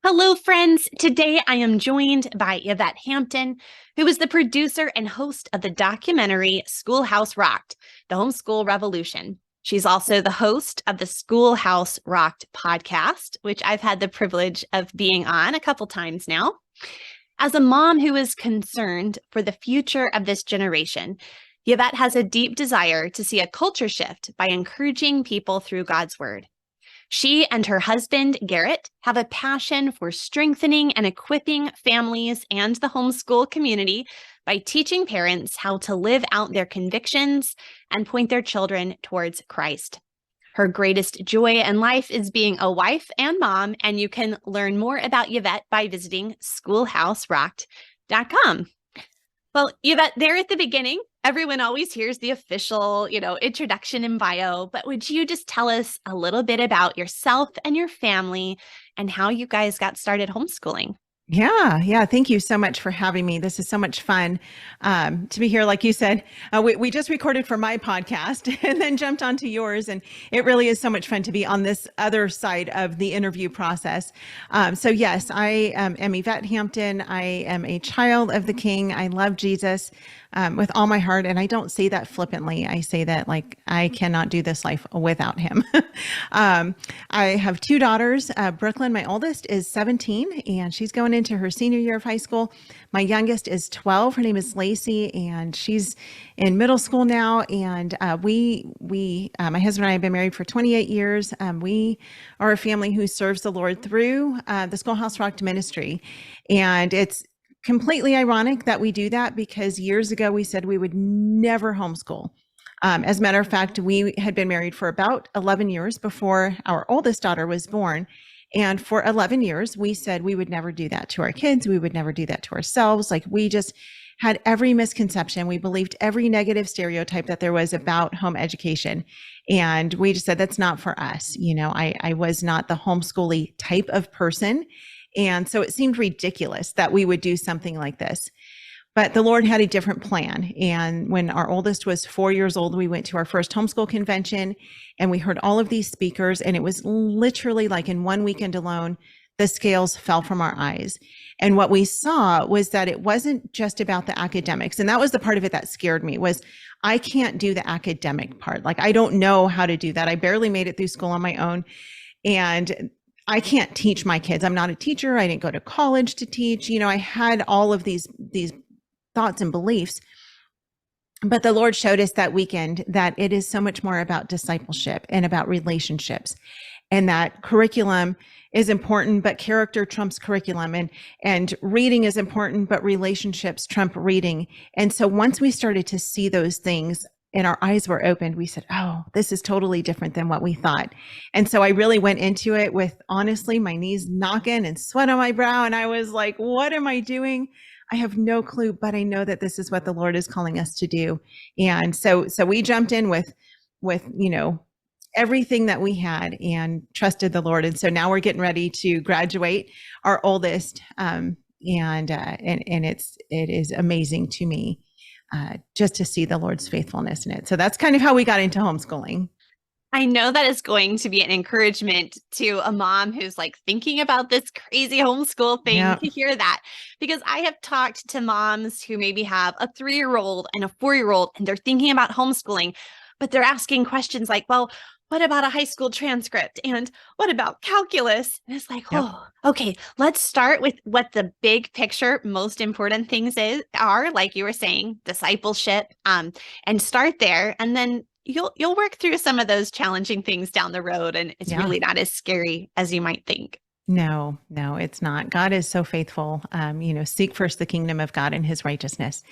Hello, friends. Today I am joined by Yvette Hampton, who is the producer and host of the documentary Schoolhouse Rocked, the Homeschool Revolution. She's also the host of the Schoolhouse Rocked podcast, which I've had the privilege of being on a couple times now. As a mom who is concerned for the future of this generation, Yvette has a deep desire to see a culture shift by encouraging people through God's word. She and her husband, Garrett, have a passion for strengthening and equipping families and the homeschool community by teaching parents how to live out their convictions and point their children towards Christ. Her greatest joy in life is being a wife and mom, and you can learn more about Yvette by visiting schoolhouserocked.com. Well, Yvette, there at the beginning, everyone always hears the official, introduction and bio, but would you just tell us a little bit about yourself and your family and how you guys got started homeschooling? Yeah. Thank you so much for having me. This is so much fun to be here. Like you said, we just recorded for my podcast and then jumped onto yours. And it really is so much fun to be on this other side of the interview process. So yes, I am Yvette Hampton. I am a child of the King. I love Jesus with all my heart. And I don't say that flippantly. I say that like I cannot do this life without him. I have two daughters. Brooklyn, my oldest, is 17 and she's going into her senior year of high school. My youngest is 12. Her name is Lacey and she's in middle school now. And my husband and I have been married for 28 years. We are a family who serves the Lord through the Schoolhouse Rocked ministry. And it's completely ironic that we do that because years ago we said we would never homeschool. As a matter of fact, we had been married for about 11 years before our oldest daughter was born. And for 11 years, we said we would never do that to our kids. We would never do that to ourselves. Like we just had every misconception. We believed every negative stereotype that there was about home education. And we just said, that's not for us. I was not the homeschooly type of person. And so it seemed ridiculous that we would do something like this. But the Lord had a different plan. And when our oldest was 4 years old, we went to our first homeschool convention and we heard all of these speakers. And it was literally like in one weekend alone, the scales fell from our eyes. And what we saw was that it wasn't just about the academics. And that was the part of it that scared me was I can't do the academic part. Like I don't know how to do that. I barely made it through school on my own. And I can't teach my kids. I'm not a teacher. I didn't go to college to teach. I had all of these thoughts and beliefs. But the Lord showed us that weekend that it is so much more about discipleship and about relationships, and that curriculum is important, but character trumps curriculum, and reading is important, but relationships trump reading. And so once we started to see those things and our eyes were opened, we said, oh, this is totally different than what we thought. And so I really went into it with, honestly, my knees knocking and sweat on my brow. And I was like, what am I doing? I have no clue, but I know that this is what the Lord is calling us to do. And so we jumped in with, everything that we had and trusted the Lord. And so now we're getting ready to graduate our oldest. And it is amazing to me. Just to see the Lord's faithfulness in it. So that's kind of how we got into homeschooling. I know that is going to be an encouragement to a mom who's like thinking about this crazy homeschool thing to hear that, because I have talked to moms who maybe have a 3-year-old and a 4-year-old and they're thinking about homeschooling, but they're asking questions like, well, what about a high school transcript? And what about calculus? And it's like, oh, okay, let's start with what the big picture, most important things are, like you were saying, discipleship, and start there. And then you'll work through some of those challenging things down the road. And it's really not as scary as you might think. No, it's not. God is so faithful. Seek first the kingdom of God and his righteousness,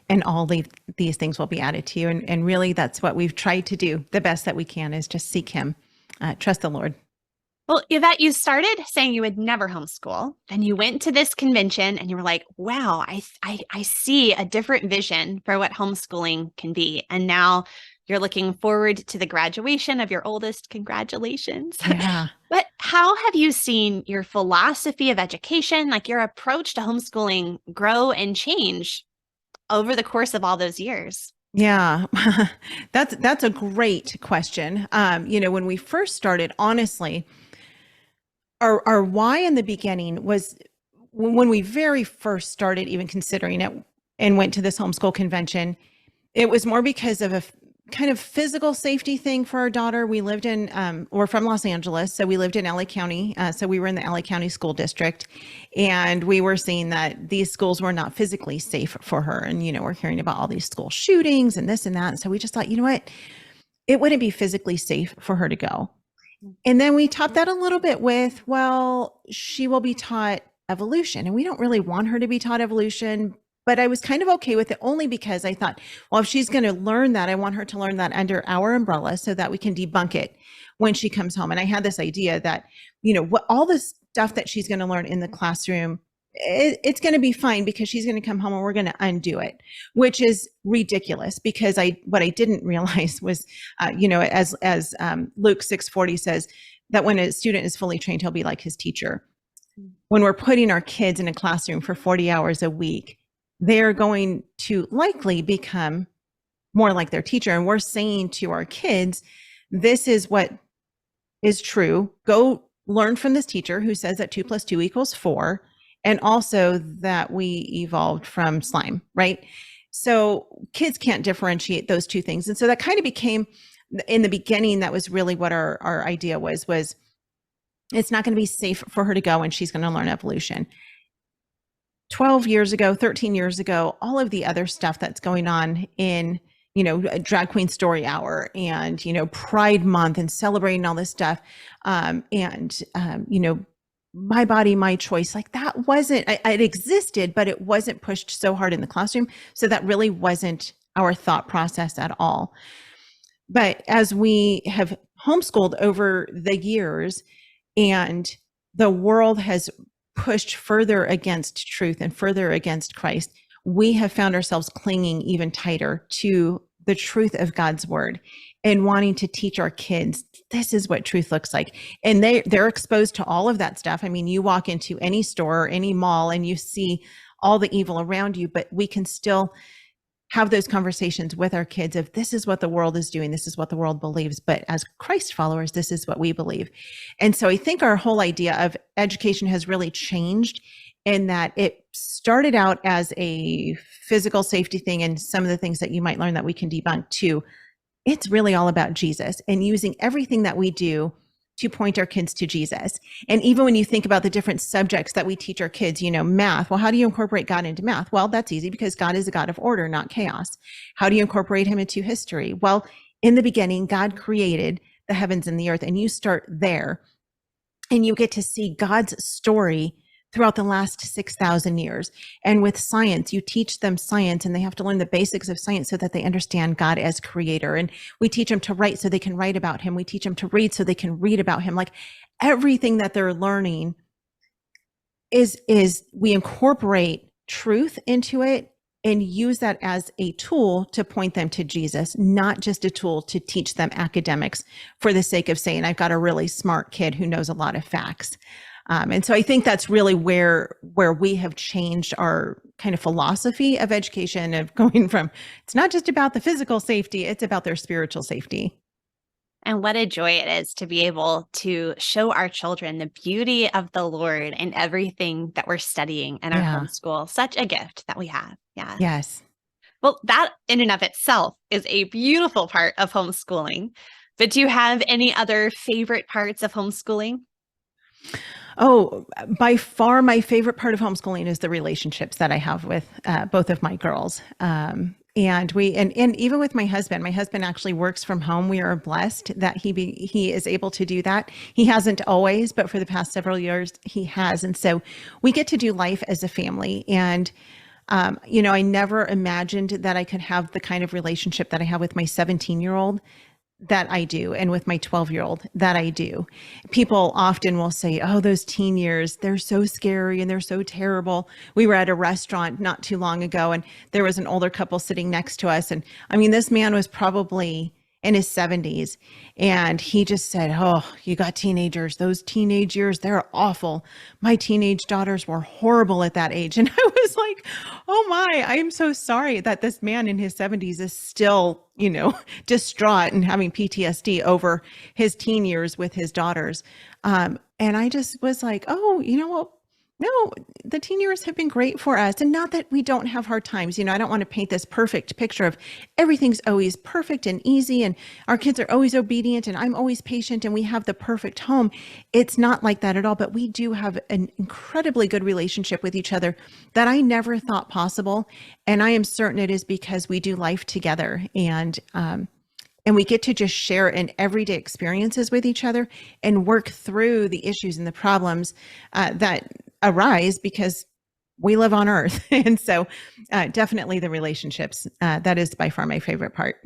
and all these things will be added to you. And really, that's what we've tried to do the best that we can, is just seek him, trust the Lord. Well, Yvette, you started saying you would never homeschool. Then you went to this convention and you were like, wow, I see a different vision for what homeschooling can be. And now you're looking forward to the graduation of your oldest. Congratulations. Yeah. But how have you seen your philosophy of education, like your approach to homeschooling, grow and change over the course of all those years? Yeah, that's a great question. When we first started, honestly, our why in the beginning was when we very first started even considering it and went to this homeschool convention. It was more because of a kind of physical safety thing for our daughter. We lived in, we're from Los Angeles, so we lived in LA County. So we were in the LA County school district, and we were seeing that these schools were not physically safe for her. And, we're hearing about all these school shootings and this and that. And so we just thought, you know what? It wouldn't be physically safe for her to go. And then we topped that a little bit with, well, she will be taught evolution. And we don't really want her to be taught evolution, but I was kind of okay with it only because I thought, well, if she's going to learn that, I want her to learn that under our umbrella so that we can debunk it when she comes home. And I had this idea that, what all the stuff that she's going to learn in the classroom, it's going to be fine because she's going to come home and we're going to undo it, which is ridiculous because what I didn't realize was, as Luke 6:40 says, that when a student is fully trained, he'll be like his teacher. When we're putting our kids in a classroom for 40 hours a week, they're going to likely become more like their teacher. And we're saying to our kids, this is what is true. Go learn from this teacher who says that 2 + 2 = 4. And also that we evolved from slime, right? So kids can't differentiate those two things. And so that kind of became, in the beginning, that was really what our idea was it's not going to be safe for her to go and she's going to learn evolution. 12 years ago, 13 years ago, all of the other stuff that's going on in, Drag Queen Story Hour and, Pride Month and celebrating all this stuff. My body, my choice, like that wasn't, it existed, but it wasn't pushed so hard in the classroom. So that really wasn't our thought process at all. But as we have homeschooled over the years and the world has pushed further against truth and further against Christ, we have found ourselves clinging even tighter to the truth of God's word and wanting to teach our kids, this is what truth looks like. And they're exposed to all of that stuff. I mean, you walk into any store or any mall and you see all the evil around you, but we can still have those conversations with our kids of this is what the world is doing. This is what the world believes. But as Christ followers, this is what we believe. And so I think our whole idea of education has really changed in that it started out as a physical safety thing and some of the things that you might learn that we can debunk too. It's really all about Jesus and using everything that we do to point our kids to Jesus. And even when you think about the different subjects that we teach our kids, math, well, how do you incorporate God into math? Well, that's easy because God is a God of order, not chaos. How do you incorporate him into history? Well, in the beginning, God created the heavens and the earth, and you start there and you get to see God's story throughout the last 6,000 years. And with science, you teach them science and they have to learn the basics of science so that they understand God as creator. And we teach them to write so they can write about him. We teach them to read so they can read about him. Like everything that they're learning is we incorporate truth into it and use that as a tool to point them to Jesus, not just a tool to teach them academics for the sake of saying, I've got a really smart kid who knows a lot of facts. And so I think that's really where we have changed our kind of philosophy of education, of going from, it's not just about the physical safety, it's about their spiritual safety. And what a joy it is to be able to show our children the beauty of the Lord in everything that we're studying in our homeschool. Such a gift that we have. Yeah. Yes. Well, that in and of itself is a beautiful part of homeschooling. But do you have any other favorite parts of homeschooling? Oh, by far my favorite part of homeschooling is the relationships that I have with both of my girls. And even with my husband actually works from home. We are blessed that he is able to do that. He hasn't always, but for the past several years he has. And so we get to do life as a family. And I never imagined that I could have the kind of relationship that I have with my 17-year-old that I do, and with my 12-year-old that I do. People often will say, oh, those teen years, they're so scary and they're so terrible. We were at a restaurant not too long ago and there was an older couple sitting next to us. And I mean, this man was probably in his 70s. And he just said, oh, you got teenagers. Those teenage years, they're awful. My teenage daughters were horrible at that age. And I was like, oh my, I am so sorry that this man in his 70s is still, distraught and having PTSD over his teen years with his daughters. And I just was like, oh, you know what? No, the teen years have been great for us. And not that we don't have hard times. I don't want to paint this perfect picture of everything's always perfect and easy and our kids are always obedient and I'm always patient and we have the perfect home. It's not like that at all. But we do have an incredibly good relationship with each other that I never thought possible. And I am certain it is because we do life together and we get to just share in everyday experiences with each other and work through the issues and the problems that arise because we live on earth. And so definitely the relationships, that is by far my favorite part.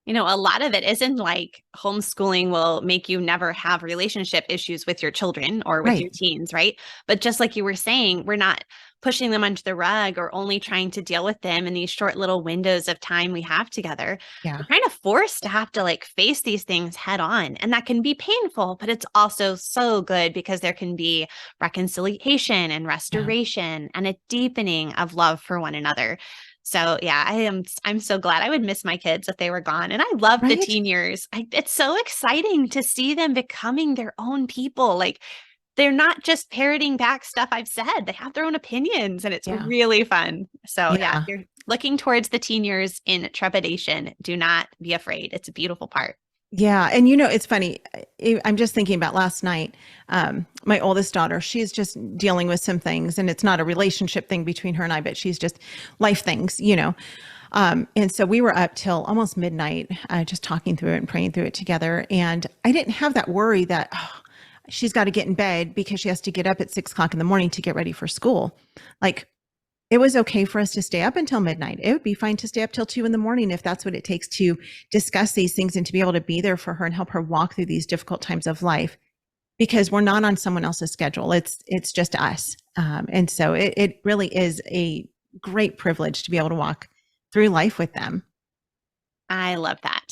A lot of it isn't like homeschooling will make you never have relationship issues with your children or with your Right. teens, right? But just like you were saying, we're not pushing them under the rug or only trying to deal with them in these short little windows of time we have together. Yeah. We're kind of forced to have to like face these things head on. And that can be painful, but it's also so good because there can be reconciliation and Yeah. restoration and a deepening of love for one another. So yeah, I'm so glad. I would miss my kids if they were gone. And I love the Right. teen years. It's so exciting to see them becoming their own people. Like they're not just parroting back stuff I've said. They have their own opinions and it's Yeah. really fun. So yeah, if Yeah. you're looking towards the teen years in trepidation, do not be afraid. It's a beautiful part. Yeah. And it's funny. I'm just thinking about last night. My oldest daughter, she's just dealing with some things, and it's not a relationship thing between her and I, but she's just life things. And so we were up till almost midnight, just talking through it and praying through it together. And I didn't have that worry that she's got to get in bed because she has to get up at 6 o'clock in the morning to get ready for school. Like, it was okay for us to stay up until midnight. It would be fine to stay up till 2 in the morning if that's what it takes to discuss these things and to be able to be there for her and help her walk through these difficult times of life, because we're not on someone else's schedule. It's just us. And so it really is a great privilege to be able to walk through life with them. I love that.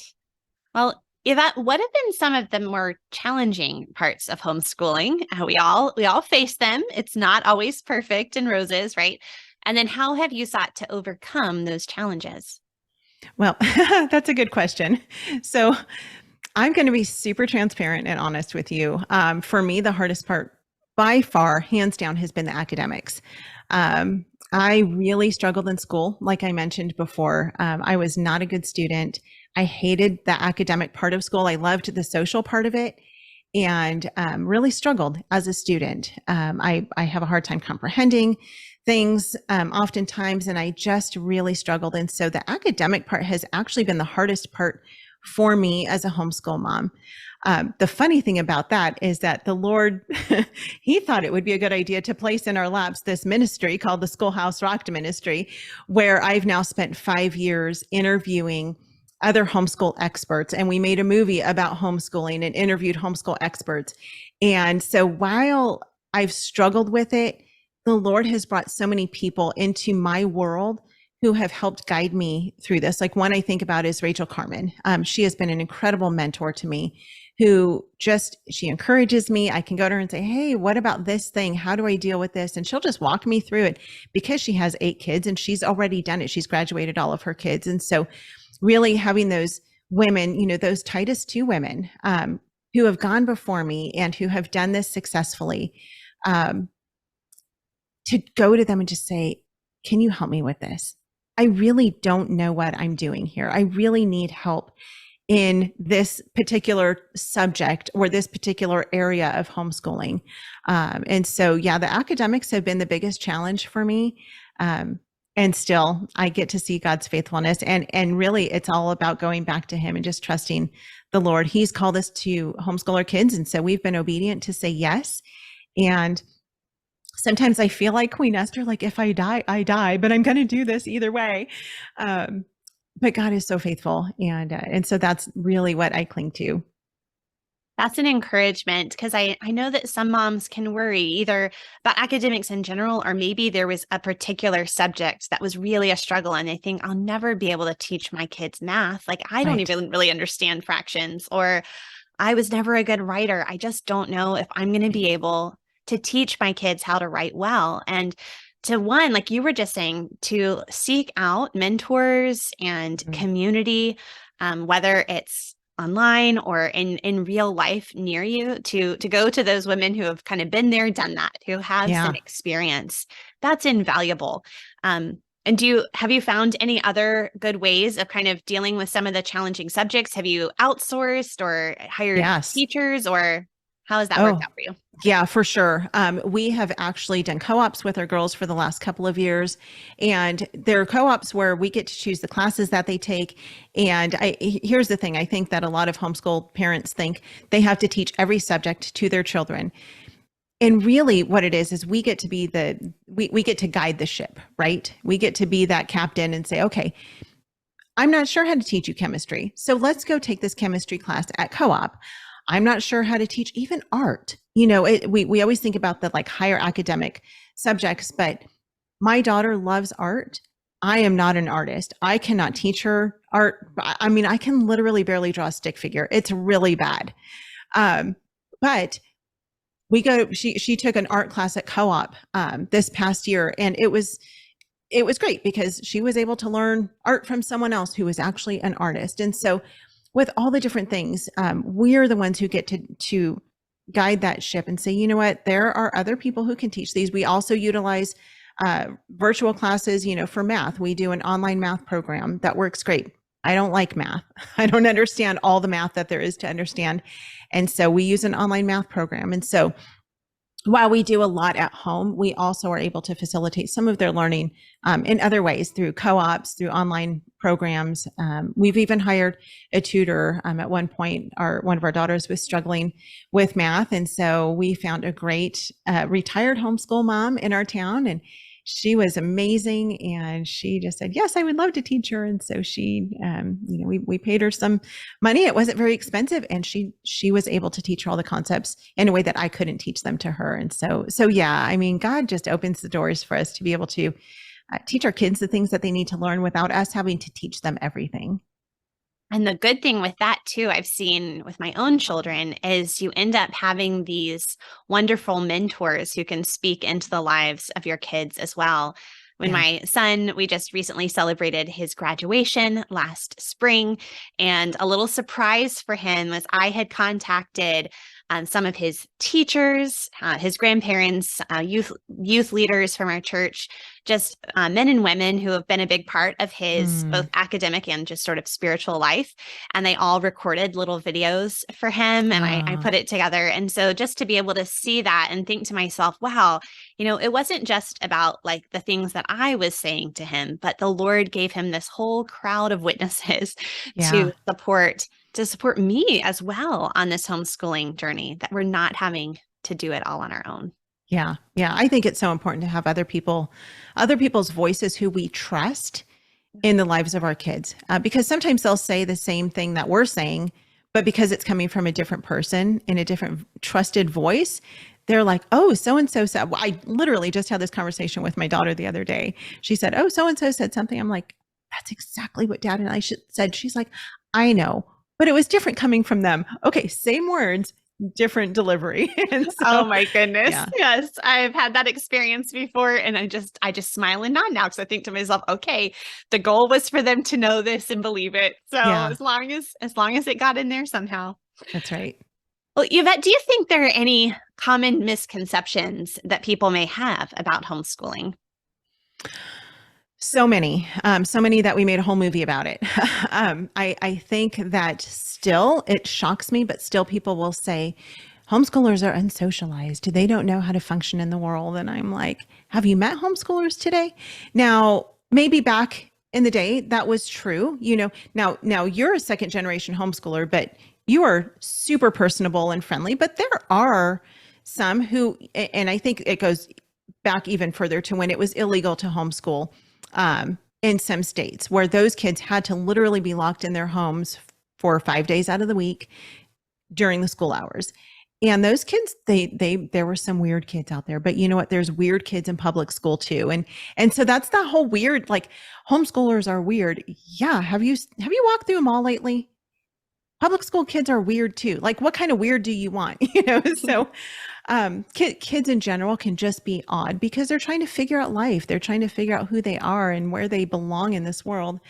Well, Yvette, what have been some of the more challenging parts of homeschooling? We all face them. It's not always perfect and roses, right? And then how have you sought to overcome those challenges? Well, that's a good question. So I'm going to be super transparent and honest with you. For me, the hardest part by far, hands down, has been the academics. I really struggled in school. Like I mentioned before, I was not a good student. I hated the academic part of school. I loved the social part of it and really struggled as a student. I have a hard time comprehending things oftentimes, and I just really struggled. And so the academic part has actually been the hardest part for me as a homeschool mom. The funny thing about that is that the Lord, he thought it would be a good idea to place in our laps this ministry called the Schoolhouse Rocked ministry, where I've now spent 5 years interviewing other homeschool experts. And we made a movie about homeschooling and interviewed homeschool experts. And so while I've struggled with it, the Lord has brought so many people into my world who have helped guide me through this. Like one I think about is Rachel Carmen. She has been an incredible mentor to me, she encourages me. I can go to her and say, hey, what about this thing? How do I deal with this? And she'll just walk me through it because she has 8 kids and she's already done it. She's graduated all of her kids. And so really having those women, those Titus 2 women who have gone before me and who have done this successfully, to go to them and just say, can you help me with this? I really don't know what I'm doing here. I really need help in this particular subject or this particular area of homeschooling. And so, yeah, the academics have been the biggest challenge for me. And still, I get to see God's faithfulness. And really, it's all about going back to Him and just trusting the Lord. He's called us to homeschool our kids. And so we've been obedient to say yes. And sometimes I feel like Queen Esther, like if I die, I die, but I'm going to do this either way. But God is so faithful. And so that's really what I cling to. That's an encouragement because I know that some moms can worry either about academics in general, or maybe there was a particular subject that was really a struggle. And they think, I'll never be able to teach my kids math. Like, I don't Right. even really understand fractions, or I was never a good writer. I just don't know if I'm going to be able to teach my kids how to write well. And to one, like you were just saying, to seek out mentors and Mhm. community, whether it's online or in real life near you to go to those women who have kind of been there, done that, who have some experience. That's invaluable. And have you found any other good ways of kind of dealing with some of the challenging subjects? Have you outsourced or hired teachers, or how has that worked out for you? Yeah, for sure. We have actually done co-ops with our girls for the last couple of years, and there are co-ops where we get to choose the classes that they take. And here's the thing. I think that a lot of homeschool parents think they have to teach every subject to their children. And really what it is we get to be we get to guide the ship, right? We get to be that captain and say, okay, I'm not sure how to teach you chemistry, so let's go take this chemistry class at co-op. I'm not sure how to teach even art. We always think about the like higher academic subjects, but my daughter loves art. I am not an artist. I cannot teach her art. I mean, I can literally barely draw a stick figure. It's really bad. But she took an art class at co-op this past year, and it was great because she was able to learn art from someone else who was actually an artist. And so with all the different things, we're the ones who get to guide that ship and say, you know what, there are other people who can teach these. We also utilize virtual classes, for math. We do an online math program that works great. I don't like math. I don't understand all the math that there is to understand. And so we use an online math program. And so while we do a lot at home, we also are able to facilitate some of their learning in other ways through co-ops, through online programs. We've even hired a tutor. At one point, one of our daughters was struggling with math. And so we found a great retired homeschool mom in our town, and she was amazing. And she just said, yes, I would love to teach her. And so she, we paid her some money. It wasn't very expensive. And she was able to teach her all the concepts in a way that I couldn't teach them to her. And so yeah, I mean, God just opens the doors for us to be able to teach our kids the things that they need to learn without us having to teach them everything. And the good thing with that too, I've seen with my own children, is you end up having these wonderful mentors who can speak into the lives of your kids as well. When my son, we just recently celebrated his graduation last spring, and a little surprise for him was I had contacted some of his teachers, his grandparents, youth leaders from our church, just men and women who have been a big part of his both academic and just sort of spiritual life. And they all recorded little videos for him, and I put it together. And so just to be able to see that and think to myself, wow, it wasn't just about like the things that I was saying to him, but the Lord gave him this whole crowd of witnesses to support me as well on this homeschooling journey, that we're not having to do it all on our own. Yeah. I think it's so important to have other people's voices who we trust in the lives of our kids, because sometimes they'll say the same thing that we're saying, but because it's coming from a different person in a different trusted voice, they're like, oh, so-and-so said, well, I literally just had this conversation with my daughter the other day. She said, oh, so-and-so said something. I'm like, that's exactly what Dad and I said. She's like, I know, but it was different coming from them. Okay, same words, different delivery. And so, oh my goodness. Yeah. Yes, I've had that experience before, and I just smile and nod now, because I think to myself, okay, the goal was for them to know this and believe it. So as long as it got in there somehow. That's right. Well, Yvette, do you think there are any common misconceptions that people may have about homeschooling? So many that we made a whole movie about it. I think that still it shocks me, but still people will say homeschoolers are unsocialized. They don't know how to function in the world. And I'm like, have you met homeschoolers today? Now, maybe back in the day that was true. Now you're a second generation homeschooler, but you are super personable and friendly. But there are some who, and I think it goes back even further to when it was illegal to homeschool. In some states, where those kids had to literally be locked in their homes for 5 days out of the week during the school hours. And those kids, there were some weird kids out there, but you know what? There's weird kids in public school too. And so that's the whole weird, like, homeschoolers are weird. Yeah. Have you walked through them all lately? Public school kids are weird too. Like, what kind of weird do you want? So Kids in general can just be odd because they're trying to figure out life. They're trying to figure out who they are and where they belong in this world.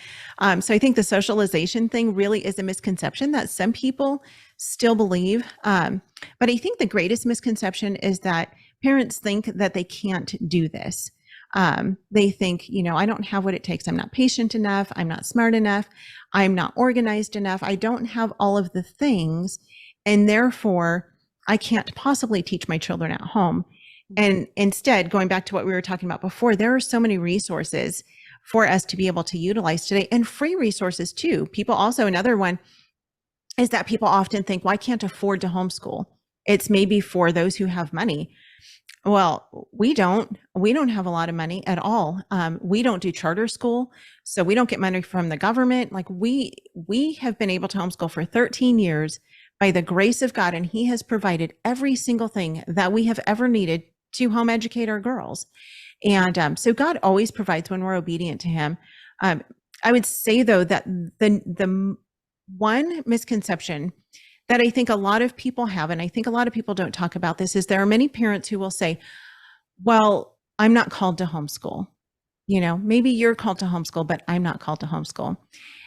So I think the socialization thing really is a misconception that some people still believe. But I think the greatest misconception is that parents think that they can't do this. They think, I don't have what it takes. I'm not patient enough. I'm not smart enough. I'm not organized enough. I don't have all of the things. And therefore, I can't possibly teach my children at home. And instead, going back to what we were talking about before, there are so many resources for us to be able to utilize today, and free resources too. Another one is that people often think, well, I can't afford to homeschool. It's maybe for those who have money. Well, we don't have a lot of money at all. We don't do charter school, so we don't get money from the government. Like we have been able to homeschool for 13 years by the grace of God, and He has provided every single thing that we have ever needed to home educate our girls. And so God always provides when we're obedient to Him. I would say though that the one misconception that I think a lot of people have, and I think a lot of people don't talk about this, is there are many parents who will say, well, I'm not called to homeschool. Maybe you're called to homeschool, but I'm not called to homeschool.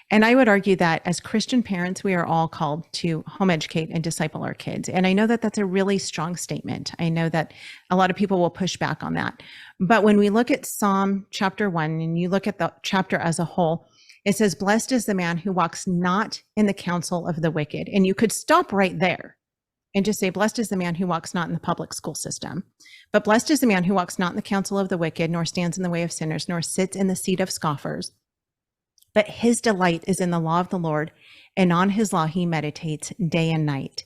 And I would argue that as Christian parents, we are all called to home educate and disciple our kids. And I know that that's a really strong statement. I know that a lot of people will push back on that. But when we look at Psalm chapter 1, and you look at the chapter as a whole, it says, blessed is the man who walks not in the counsel of the wicked. And you could stop right there and just say, blessed is the man who walks not in the public school system. But blessed is the man who walks not in the counsel of the wicked, nor stands in the way of sinners, nor sits in the seat of scoffers. But his delight is in the law of the Lord, and on his law he meditates day and night.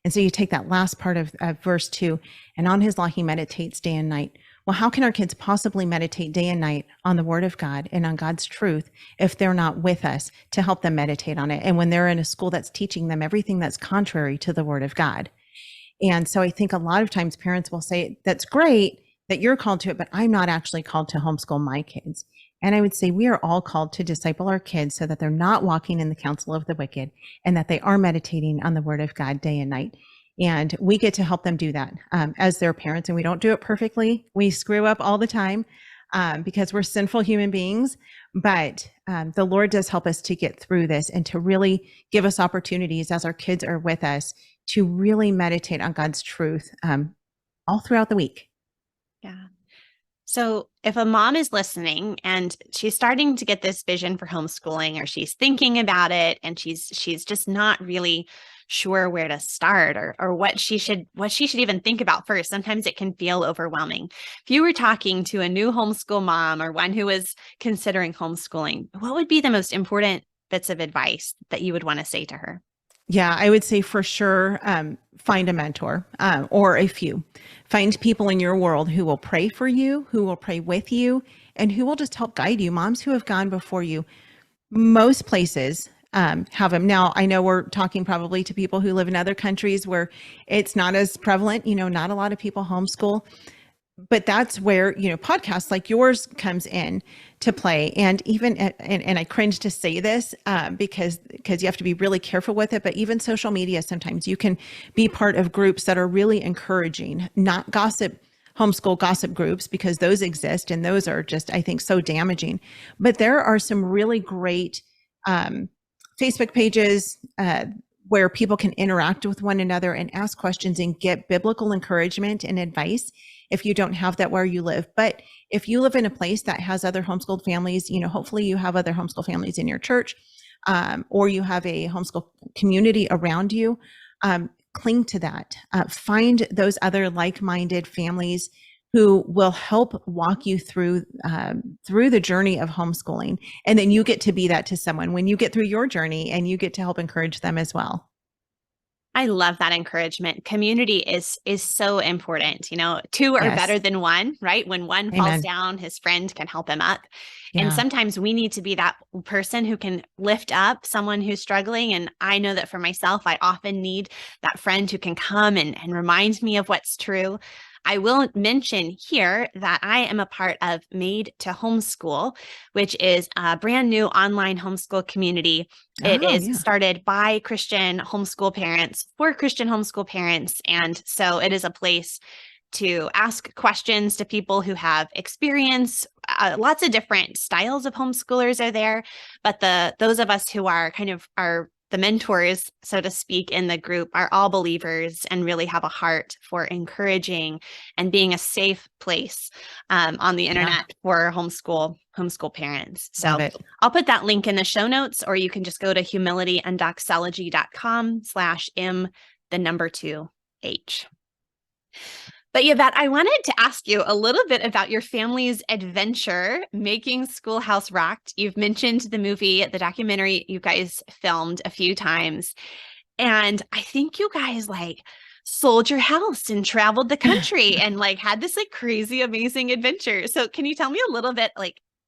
And so you take that last part of verse 2, and on his law he meditates day and night. Well, how can our kids possibly meditate day and night on the word of God and on God's truth if they're not with us to help them meditate on it? And when they're in a school that's teaching them everything that's contrary to the word of God. And so I think a lot of times parents will say, that's great that you're called to it, but I'm not actually called to homeschool my kids. And I would say we are all called to disciple our kids so that they're not walking in the counsel of the wicked, and that they are meditating on the word of God day and night. And we get to help them do that as their parents. And we don't do it perfectly. We screw up all the time because we're sinful human beings. But the Lord does help us to get through this and to really give us opportunities as our kids are with us to really meditate on God's truth all throughout the week. Yeah. So if a mom is listening and she's starting to get this vision for homeschooling, or she's thinking about it and she's just not really sure where to start or what she should even think about first, sometimes it can feel overwhelming. If you were talking to a new homeschool mom or one who is considering homeschooling, what would be the most important bits of advice that you would want to say to her? Yeah, I would say for sure, find a mentor or a few. Find people in your world who will pray for you, who will pray with you, and who will just help guide you. Moms who have gone before you. Most places have them. Now, I know we're talking probably to people who live in other countries where it's not as prevalent, not a lot of people homeschool. But that's where, podcasts like yours comes in to play. And even, and I cringe to say this because you have to be really careful with it, but even social media, sometimes you can be part of groups that are really encouraging, not homeschool gossip groups, because those exist and those are just, I think, so damaging. But there are some really great Facebook pages where people can interact with one another and ask questions and get biblical encouragement and advice if you don't have that where you live. But if you live in a place that has other homeschooled families, hopefully you have other homeschool families in your church, or you have a homeschool community around you, cling to that. Find those other like-minded families who will help walk you through the journey of homeschooling. And then you get to be that to someone when you get through your journey, and you get to help encourage them as well. I love that encouragement. Community is so important. Two are better than one, right? When one falls down, his friend can help him up. Yeah. And sometimes we need to be that person who can lift up someone who's struggling. And I know that for myself, I often need that friend who can come and remind me of what's true. I will mention here that I am a part of Made to Homeschool, which is a brand new online homeschool community. It Oh, is yeah. started by Christian homeschool parents for Christian homeschool parents. And so it is a place to ask questions to people who have experience. Lots of different styles of homeschoolers are there, but those of us who are kind of the mentors, so to speak, in the group are all believers and really have a heart for encouraging and being a safe place on the internet for homeschool parents. Love So it. I'll put that link in the show notes, or you can just go to humilityanddoxology.com/m2H. But Yvette, I wanted to ask you a little bit about your family's adventure making Schoolhouse Rocked. You've mentioned the movie, the documentary you guys filmed a few times. And I think you guys sold your house and traveled the country and had this crazy, amazing adventure. So can you tell me a little bit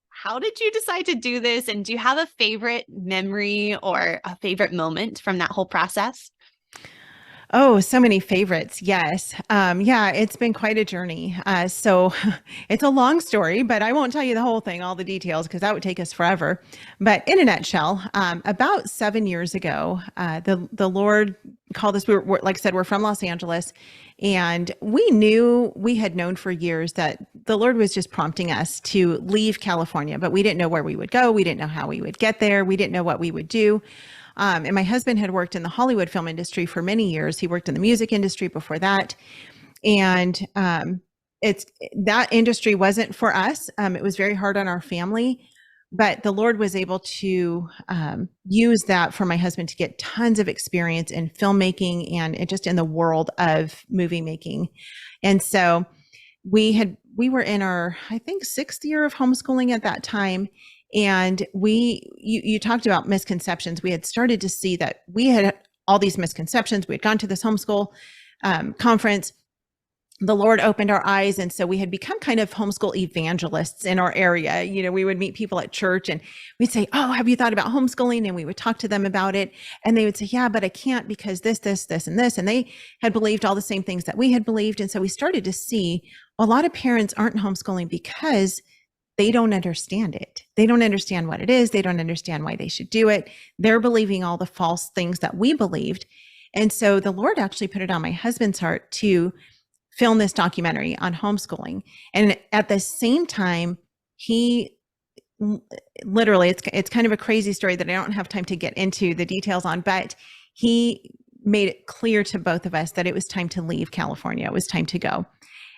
how did you decide to do this? And do you have a favorite memory or a favorite moment from that whole process? Oh, so many favorites. Yes. Yeah, it's been quite a journey. So it's a long story, but I won't tell you the whole thing, all the details, because that would take us forever. But in a nutshell, about 7 years ago, the Lord called us. Like I said, we're from Los Angeles, and we had known for years that the Lord was just prompting us to leave California, but we didn't know where we would go. We didn't know how we would get there. We didn't know what we would do. And my husband had worked in the Hollywood film industry for many years. He worked in the music industry before that. And that industry wasn't for us. It was very hard on our family, but the Lord was able to use that for my husband to get tons of experience in filmmaking and just in the world of movie making. And so we were in our, I think, 6th year of homeschooling at that time. And you talked about misconceptions. We had started to see that we had all these misconceptions. We had gone to this homeschool conference. The Lord opened our eyes. And so we had become kind of homeschool evangelists in our area. We would meet people at church and we'd say, "Oh, have you thought about homeschooling?" And we would talk to them about it. And they would say, "Yeah, but I can't because this, and this." And they had believed all the same things that we had believed. And so we started to see a lot of parents aren't homeschooling because they don't understand it. They don't understand what it is. They don't understand why they should do it. They're believing all the false things that we believed. And so the Lord actually put it on my husband's heart to film this documentary on homeschooling. And at the same time, he literally, it's kind of a crazy story that I don't have time to get into the details on, but he made it clear to both of us that it was time to leave California. It was time to go.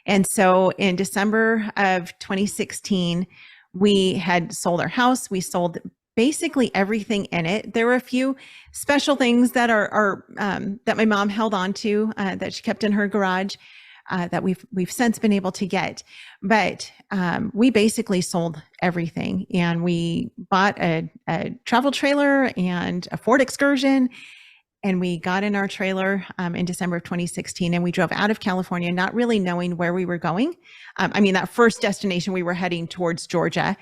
And so in December of 2016, we had sold our house. We sold basically everything in it. There were a few special things that that my mom held on to that she kept in her garage that we've since been able to get. But we basically sold everything, and we bought a travel trailer and a Ford Excursion. And we got in our trailer in December of 2016, and we drove out of California, not really knowing where we were going. That first destination, we were heading towards Georgia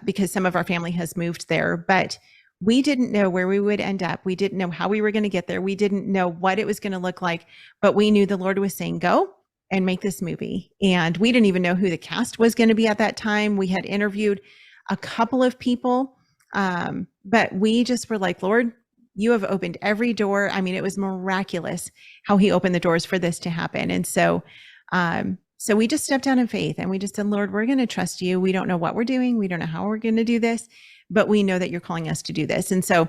because some of our family has moved there, but we didn't know where we would end up. We didn't know how we were going to get there. We didn't know what it was going to look like, but we knew the Lord was saying, "Go and make this movie." And we didn't even know who the cast was going to be at that time. We had interviewed a couple of people, but we just were like, "Lord, you have opened every door." It was miraculous how he opened the doors for this to happen. And so we just stepped out in faith and we just said, "Lord, we're going to trust you. We don't know what we're doing. We don't know how we're going to do this, but we know that you're calling us to do this." And so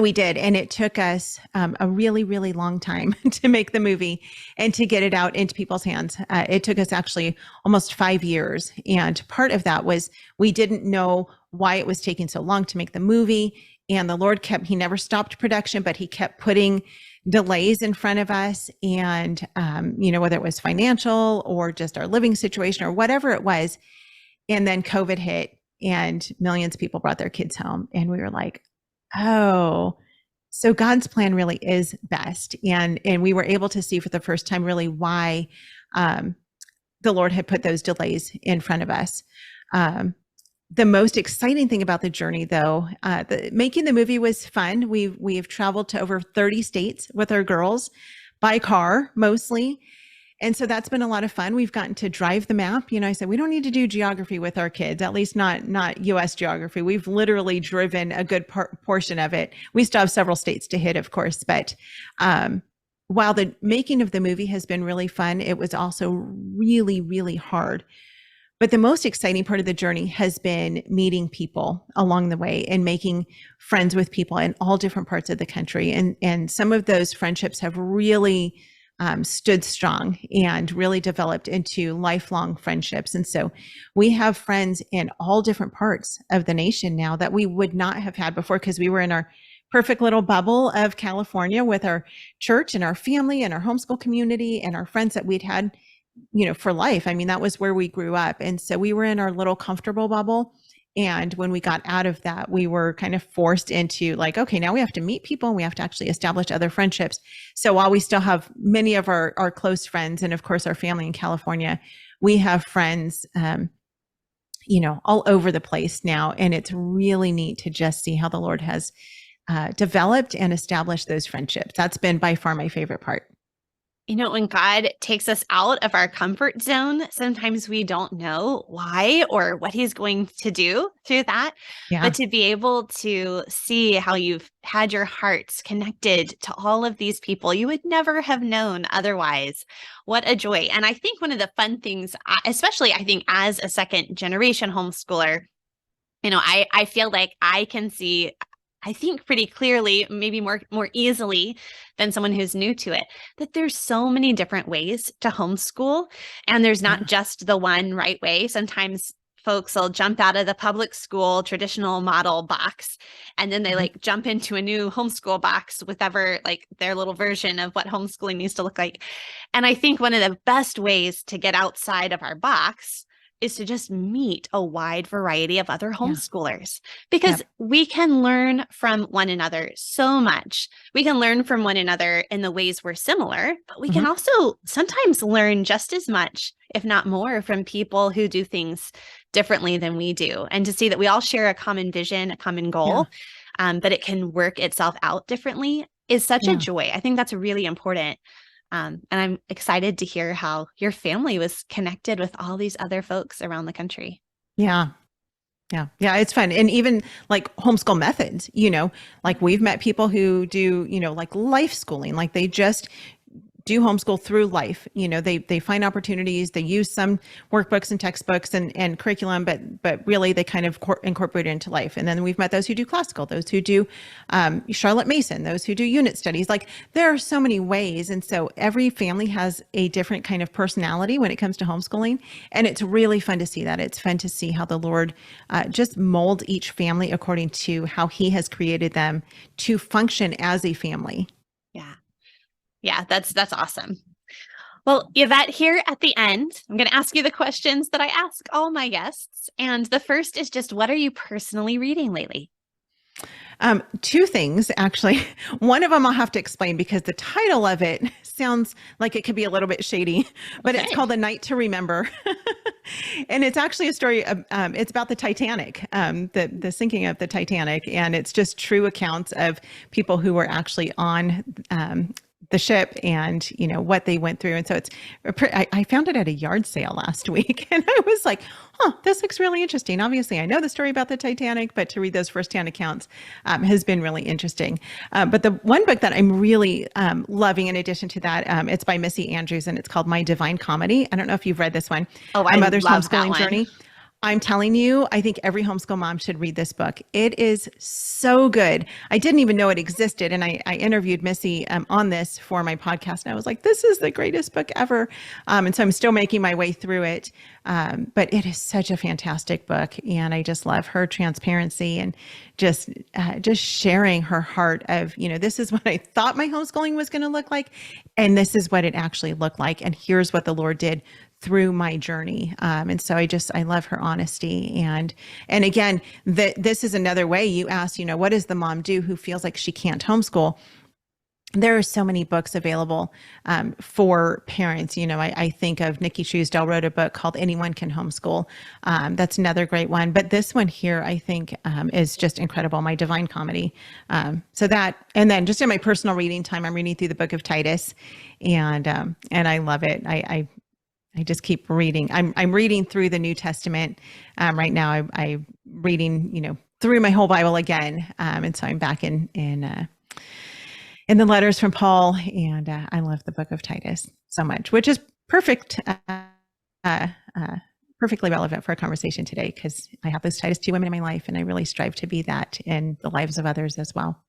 we did. And it took us a really, really long time to make the movie and to get it out into people's hands. It took us actually almost 5 years. And part of that was we didn't know why it was taking so long to make the movie. And the Lord he never stopped production, but he kept putting delays in front of us. And, whether it was financial or just our living situation or whatever it was. And then COVID hit and millions of people brought their kids home. And we were like, oh, so God's plan really is best. And we were able to see for the first time really why the Lord had put those delays in front of us. The most exciting thing about the journey, though, making the movie was fun. We've traveled to over 30 states with our girls by car, mostly. And so that's been a lot of fun. We've gotten to drive the map. I said, we don't need to do geography with our kids, at least not US geography. We've literally driven a good portion of it. We still have several states to hit, of course, but while the making of the movie has been really fun, it was also really, really hard. But the most exciting part of the journey has been meeting people along the way and making friends with people in all different parts of the country. And some of those friendships have really stood strong and really developed into lifelong friendships. And so we have friends in all different parts of the nation now that we would not have had before, because we were in our perfect little bubble of California with our church and our family and our homeschool community and our friends that we'd had, for life. I mean, that was where we grew up. And so we were in our little comfortable bubble. And when we got out of that, we were kind of forced into like, okay, now we have to meet people and we have to actually establish other friendships. So while we still have many of our close friends and of course our family in California, we have friends, all over the place now. And it's really neat to just see how the Lord has developed and established those friendships. That's been by far my favorite part. When God takes us out of our comfort zone, sometimes we don't know why or what he's going to do through that. Yeah. But to be able to see how you've had your hearts connected to all of these people you would never have known otherwise, what a joy. And I think one of the fun things, especially I think as a second generation homeschooler, I feel like I can see, I think pretty clearly, maybe more easily than someone who's new to it, that there's so many different ways to homeschool. And there's not just the one right way. Sometimes folks will jump out of the public school traditional model box, and then they like jump into a new homeschool box with like their little version of what homeschooling needs to look like. And I think one of the best ways to get outside of our box is to just meet a wide variety of other homeschoolers, because we can learn from one another so much. We can learn from one another in the ways we're similar, but we can also sometimes learn just as much, if not more, from people who do things differently than we do. And to see that we all share a common vision, a common goal, but it can work itself out differently is such a joy. I think that's really important. And I'm excited to hear how your family was connected with all these other folks around the country. Yeah. It's fun. And even like homeschool methods, like we've met people who do, like life schooling, like they just do homeschool through life. They find opportunities, they use some workbooks and textbooks and curriculum, but really they kind of incorporate it into life. And then we've met those who do classical, those who do Charlotte Mason, those who do unit studies. Like there are so many ways. And so every family has a different kind of personality when it comes to homeschooling. And it's really fun to see that. It's fun to see how the Lord just mold each family according to how he has created them to function as a family. Yeah, that's awesome. Well, Yvette, here at the end, I'm going to ask you the questions that I ask all my guests. And the first is just, what are you personally reading lately? Two things, actually. One of them I'll have to explain because the title of it sounds like it could be a little bit shady, but it's called A Night to Remember. And it's actually a story of, it's about the Titanic, the sinking of the Titanic. And it's just true accounts of people who were actually on the ship and, what they went through. And so I found it at a yard sale last week and I was like, this looks really interesting. Obviously I know the story about the Titanic, but to read those firsthand accounts has been really interesting. But the one book that I'm really loving in addition to that, it's by Missy Andrews and it's called My Divine Comedy. I don't know if you've read this one. Oh, My Mother's Homeschooling Journey. I'm telling you, I think every homeschool mom should read this book. It is so good. I didn't even know it existed. And I interviewed Missy on this for my podcast. And I was like, this is the greatest book ever. And so I'm still making my way through it. But it is such a fantastic book. And I just love her transparency and just sharing her heart of, this is what I thought my homeschooling was going to look like. And this is what it actually looked like. And here's what the Lord did through my journey. And so I love her honesty. And again, this is another way you ask, what does the mom do who feels like she can't homeschool? there are so many books available for parents. I think of Nikki Truesdale wrote a book called Anyone Can Homeschool. That's another great one. But this one here, I think, is just incredible. My Divine Comedy. So that, and then just in my personal reading time, I'm reading through the book of Titus, and I love it. I just keep reading. I'm reading through the New Testament right now. I'm reading, through my whole Bible again, and so I'm back in the letters from Paul, and I love the book of Titus so much, which is perfectly relevant for a conversation today, because I have those Titus 2 women in my life, and I really strive to be that in the lives of others as well.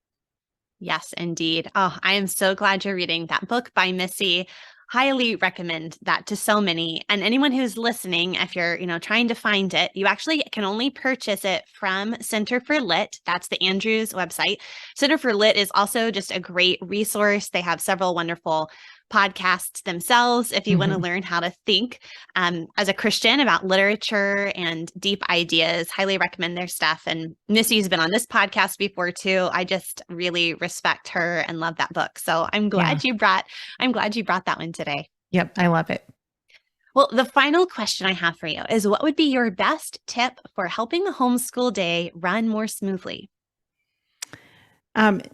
Yes, indeed. Oh, I am so glad you're reading that book by Missy. Highly recommend that to so many. And anyone who's listening, if you're, trying to find it, you actually can only purchase it from Center for Lit. That's the Andrews website. Center for Lit is also just a great resource. They have several wonderful podcasts themselves if you want to learn how to think as a Christian about literature and deep ideas. Highly recommend their stuff. And Missy's been on this podcast before too. I just really respect her and love that book. So I'm glad you brought that one today. Yep, I love it. Well, the final question I have for you is, what would be your best tip for helping the homeschool day run more smoothly?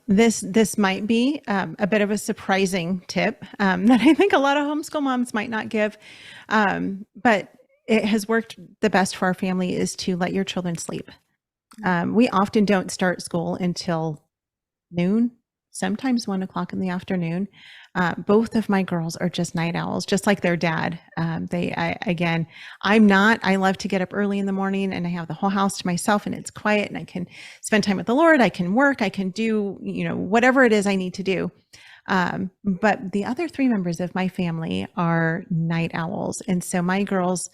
This might be a bit of a surprising tip that I think a lot of homeschool moms might not give, but it has worked the best for our family, is to let your children sleep. We often don't start school until noon, sometimes 1 o'clock in the afternoon. Both of my girls are just night owls, just like their dad. I'm not. I love to get up early in the morning, and I have the whole house to myself, and it's quiet, and I can spend time with the Lord. I can work. I can do, whatever it is I need to do. But the other 3 members of my family are night owls. And so my girls,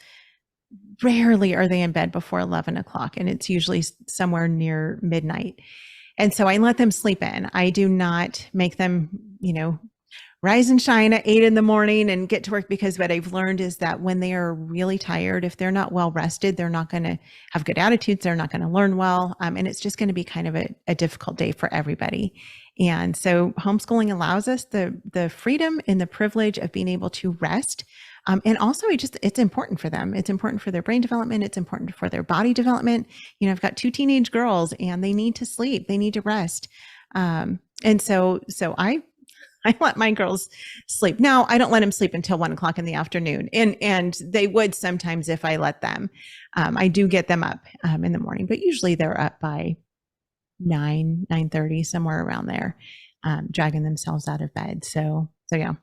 rarely are they in bed before 11 o'clock, and it's usually somewhere near midnight. And so I let them sleep in. I do not make them, rise and shine at 8 in the morning and get to work, because what I've learned is that when they are really tired, if they're not well rested, they're not going to have good attitudes. They're not going to learn well. And it's just going to be kind of a difficult day for everybody. And so homeschooling allows us the freedom and the privilege of being able to rest. And also it's important for them. It's important for their brain development. It's important for their body development. I've got 2 teenage girls, and they need to sleep. They need to rest. And so I let my girls sleep. Now, I don't let them sleep until 1 o'clock in the afternoon. And they would sometimes if I let them. I do get them up in the morning, but usually they're up by 9:30, somewhere around there, dragging themselves out of bed. So yeah,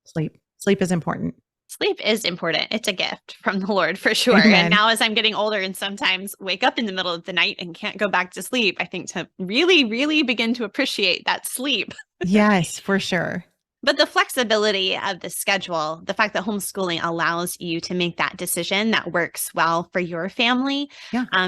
sleep is important. Sleep is important. It's a gift from the Lord for sure. Amen. And now as I'm getting older and sometimes wake up in the middle of the night and can't go back to sleep, I think to really, really begin to appreciate that sleep. Yes, for sure. But the flexibility of the schedule, the fact that homeschooling allows you to make that decision that works well for your family,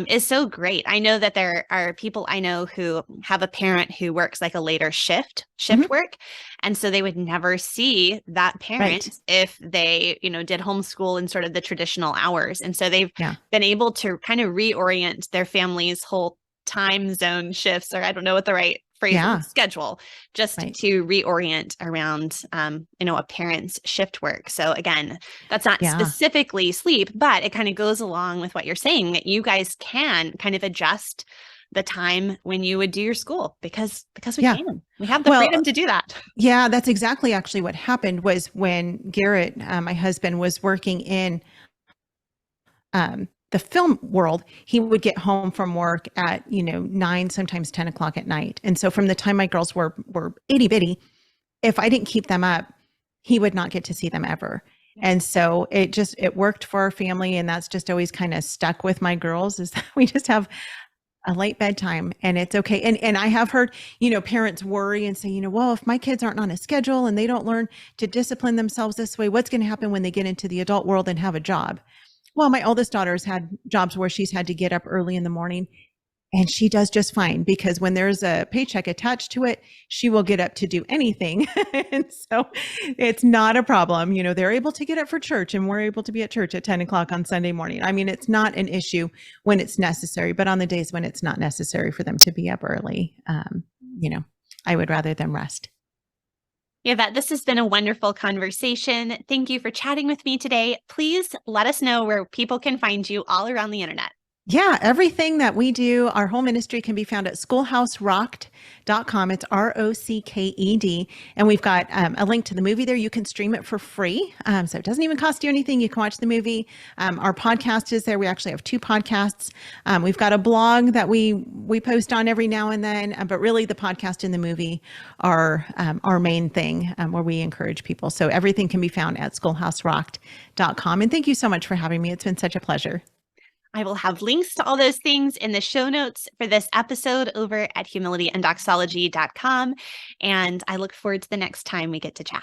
is so great. I know that there are people I know who have a parent who works like a later shift work. And so they would never see that parent if they, did homeschool in sort of the traditional hours. And so they've been able to kind of reorient their family's whole time zone shifts, or I don't know what the right phrase schedule, just to reorient around, a parent's shift work. So again, that's not specifically sleep, but it kind of goes along with what you're saying, that you guys can kind of adjust the time when you would do your school because we can. We have the freedom to do that. Yeah, that's exactly actually what happened was when Garrett, my husband, was working in the film world, he would get home from work at, 9, sometimes 10 o'clock at night. And so from the time my girls were itty bitty, if I didn't keep them up, he would not get to see them ever. And so it worked for our family. And that's just always kind of stuck with my girls, is that we just have a late bedtime, and it's okay. And I have heard, parents worry and say, well, if my kids aren't on a schedule and they don't learn to discipline themselves this way, what's going to happen when they get into the adult world and have a job? Well, my oldest daughter's had jobs where she's had to get up early in the morning, and she does just fine, because when there's a paycheck attached to it, she will get up to do anything. And so it's not a problem. They're able to get up for church, and we're able to be at church at 10 o'clock on Sunday morning. I mean, it's not an issue when it's necessary, but on the days when it's not necessary for them to be up early, I would rather them rest. Yvette, this has been a wonderful conversation. Thank you for chatting with me today. Please let us know where people can find you all around the internet. Yeah, everything that we do, our whole ministry can be found at schoolhouserocked.com. It's ROCKED. And we've got a link to the movie there. You can stream it for free. So it doesn't even cost you anything. You can watch the movie. Our podcast is there. We actually have 2 podcasts. We've got a blog that we post on every now and then, but really the podcast and the movie are our main thing where we encourage people. So everything can be found at schoolhouserocked.com. And thank you so much for having me. It's been such a pleasure. I will have links to all those things in the show notes for this episode over at humilityanddoxology.com. And I look forward to the next time we get to chat.